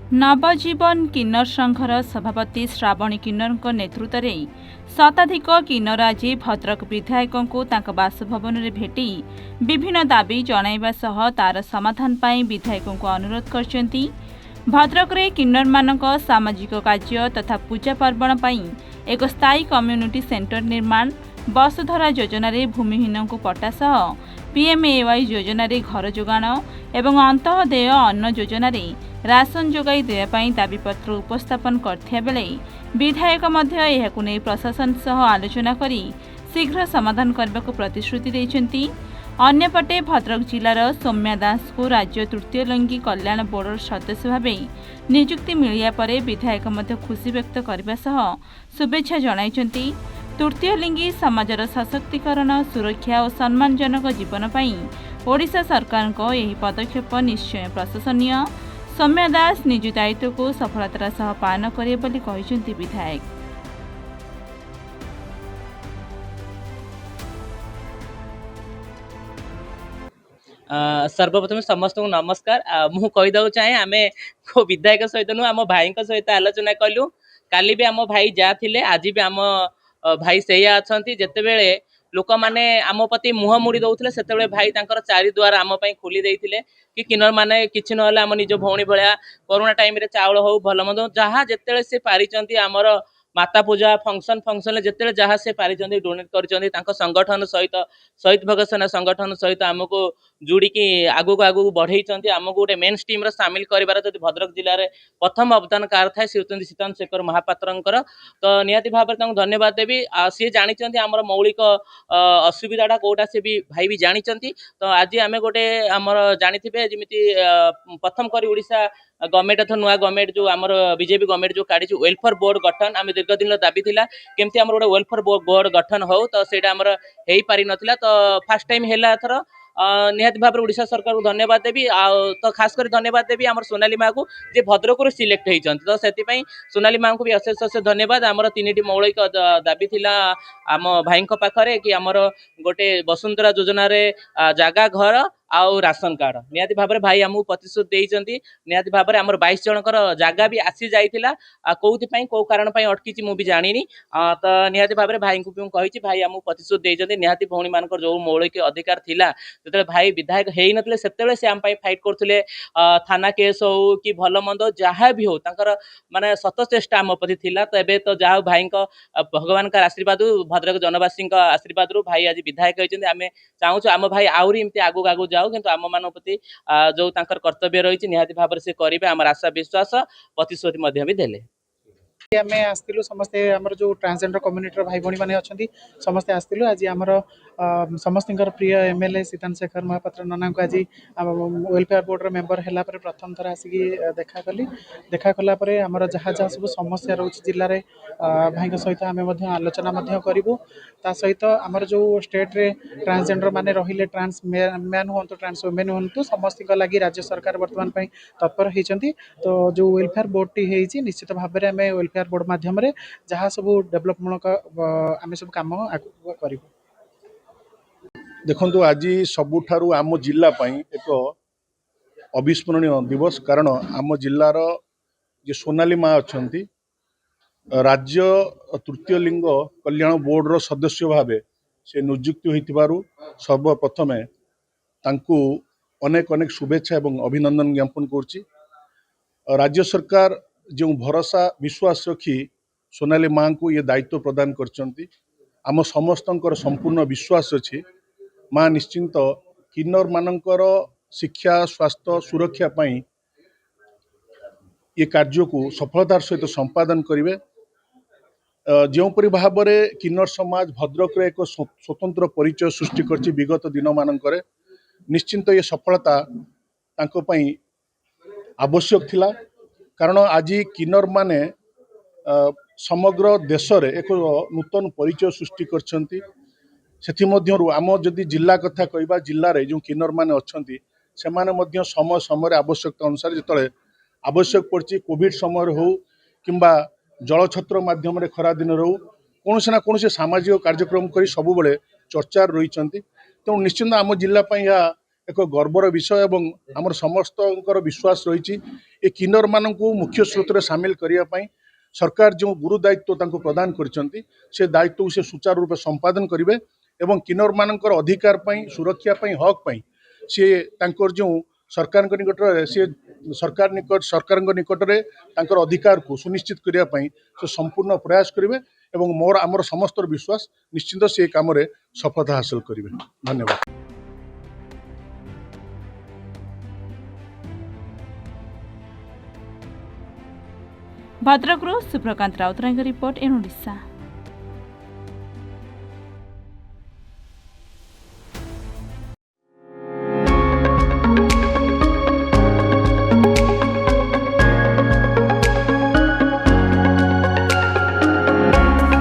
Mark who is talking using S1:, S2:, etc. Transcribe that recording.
S1: नवजीवन किन्नर संघर सभापति श्रावणी किन्नर नेतृत्व में शताधिक किन्नर आज भद्रक विधायक को बासभवन में भेटी विभिन्न दाबी जणाइबा सह तार समाधान पाई विधायक को अनुरोध करछन्ती। भद्रक रे किन्नर मानक सामाजिक कार्य तथा पूजा पर्वण पाई एक स्थायी कम्युनिटी सेंटर निर्माण, वसुधरा योजना रे भूमिहीन को पट्टा सह पीएमएवाई योजना रे घर जोगाण एवं अंतदेय अन्न योजना रे राशन जोगाई देवाई दाबीपत्र उपस्थापन करथिया बेले विधायक मध्य एहाकु नै प्रशासन सह आलोचना करी शीघ्र समाधान करने को प्रतिश्रुति देइछन्ती। अन्यपटे भद्रक जिलार सौम्या दास को राज्य तृतीय लिंगी कल्याण बोर्डर सदस्य भाव नियुक्ति मिलिया परे विधायक मध्य खुशी व्यक्त करने सह शुभेच्छा जणाइछन्ती। तृतीय लिंगी समाजर सशक्तिकरण, सुरक्षा और सम्मानजनक जीवन पाई ओडिशा सरकार को यही पदक्षेप निश्चय प्रशंसनीय। सौम्या दास निज दायित्व को सफलतार सह पालन करे बोली कहिसन्ती विधायक।
S2: सर्वप्रथम समस्त को नमस्कार। मु कहीदे चाहे आम को विधायक सहित नुह आम भाई सहित आलोचना कलु। काली भी आम भाई जहाँ थे आज भी आम भाई से अच्छा जितेबले लोक मैंने आम प्रति मुह मुड़ी दौले से भाई तांकर चारि द्वार आम खोली देते कि किन्नर माने किछि नहले आम निज भौणी भाया कोरोना टाइम रे चाउल हो भल मंद जहाँ जिते से पारिचंती आमर माता पूजा फंक्शन फंक्शन जिते जहाँ से पारिचंती डोनेट कर संगठन सहित शहीद भगत सेना संगठन सहित आमको जोड़िकी आगू आगू बढ़ई आमको गोटे मेन स्ट्रीम सामिल कर भद्रक जिले में प्रथम अवदान कार थाए सी होती सीतांत शेखर महापात्र। तो निहाती भाव में धन्यवाद देवी। सी जानी आमर मौलिक असुविधाटा कौटा से भी भाई भी जानी। तो आज आम गोटे आमर जानी जमी प्रथम कर ओडिशा गवर्नमेंट अथवा नुआ गवर्नमेंट जो आमर बीजेपी गवर्नमेंट जो काढ़ी वेलफेयर बोर्ड गठन आम दीर्घ दिन दाबी थिला केमती आमर गोटे वेलफेयर बोर्ड गठन हो। तो सेटा आमर हेई पारि नथिला। तो फर्स्ट टाइम हैला एथर निहाती भाव ओडिशा सरकार को धन्यवाद देवी। तो खास कर धन्यवाद देवी आमर सोनाली माँ को जे भद्रक सिलेक्ट होती। तो से सोनाली माँ को भी अशेष अशेष धन्यवाद। आमर तीन मौलिक दाबी थिला आम भाई पाखरे कि आमर गोटे वसुंधरा योजना रे जागा घर आउ राशन कार्ड निहाती भाव में भाई आमको प्रतिश्रुति देइचंती। निहाती भाव में आमर 22 जनकर जागा भी आसी जाइथिला कोउथि को कारण अटकी मु भी जानिनी। तो निहाती भाव में भाई को कही भाई आमको प्रतिश्रुति देइचंती। निहाती भौणी मानकर जो मौलिक अधिकार थिला जते भाई विधायक हेई नथिले सेतेबेले से आम फाइट करथुले थाना केस हो कि भल मंद जहाँ भी हो तांकर माने सत चेष्टा आम प्रति थिला। तो एबे तो जहाँ भाई भगवान का आशीर्वाद भद्रक जनवासी आशीर्वाद रु भाई आज विधायक होइचंती। आमे चाहूँ आम भाई आउरी एमती आगू आगू जाऊ किंतु आम मान प्रति जो तांकर कर्तव्य रही निहाती भाव में से करेंगे आम आशा विश्वास प्रतिश्रुति भी देले।
S3: आम आसलु समस्ते आमर जो ट्रांसजेंडर कम्युनिटी भाई भौणी मैंने अच्छा समस्ते आसलु। आज आमर समस्त प्रिय एमएलए सीतांत शेखर महापात्र नना को आज वेलफेयर बोर्ड मेंबर है प्रथम थर आसिक देखा कली। देखा कलापर आमर जहाँ जहाँ सब समस्या रोच जिले में भाई सहित आम आलोचना करूँ। ता सहित आमर जो स्टेट रे ट्रांसजेंडर माने रहिले ट्रांस मैन हूँ ट्रांस वुमेन हूँ समस्त लगी राज्य सरकार बर्तमान तत्पर होती। तो जो वेलफेयर बोर्ड टी निश्चित भाव में आम वेलफेयर बोर्ड माध्यम जहाँ सब डेभलपमूलक आम सब कम करूँ।
S4: देखो आज सबुठारु आम जिला एक अविस्मरणीय दिवस कारण आम जिलार जे सोनाली माँ अच्छा राज्य तृतीय लिंग कल्याण बोर्ड रो सदस्य भावे से नियुक्ति होइतिबारु सर्वप्रथम तांकु अनेक अनेक शुभेच्छा एवं अभिनंदन ज्ञापन करुच्ची। राज्य सरकार जो भरोसा विश्वास रखी सोनाली माँ को ये दायित्व प्रदान करचंती आम समस्तंकर संपूर्ण विश्वास अच्छी माँ निश्चिंत किन्नर मानकर शिक्षा स्वास्थ्य सुरक्षा पाई ये कार्य को सफलतार सहित संपादन करेंगे। जोपरी भाव में किन्नर समाज भद्रक एक स्वतंत्र परिचय सृष्टि करछि विगत दिन मानकर निश्चिंत ये सफलता तांको पई आवश्यक थिला। कारण आज किन्नर माने समग्र देश रे एक नूतन परिचय सृष्टि करछंती। सेथिमध्यरु आम जदि जिला कथा कहबा जिल्ला रे जो किन्नर माने अछंती से माने मध्य समय समय आवश्यकता अनुसार जितले आवश्यक पड़छि कोविड समय हो किंबा जल छत्र माध्यम रे खरा दिन रो कोनोसी ना कोनोसी सामाजिक कार्यक्रम करी सब बेले चर्चा रही। तो निश्चिंत आम जिला एक गर्वर विषय एवं आमर समस्त विश्वास रही ए किन्नर मान मुख्य स्रोत में सामिल करने सरकार जो गुरु दायित्व तांको प्रदान करछंती से दायित्व से सुचारू रूप संपादन करेंगे एवं किन्नर मानकर अधिकार सुरक्षा हक सी तांकर जो सरकार निकट सी सरकार निकट में अधिकार को सुनिश्चित करने से संपूर्ण प्रयास करेंगे एवं मोर आमर समस्त विश्वास निश्चित से काम सफलता हासिल करेंगे। धन्यवाद।
S1: भद्रकରୁ ସୁପ୍ରକାନ୍ତ ରାଉତରାୟଙ୍କ ରିପୋର୍ଟ ଏନ୍ ଓଡ଼ିଶା।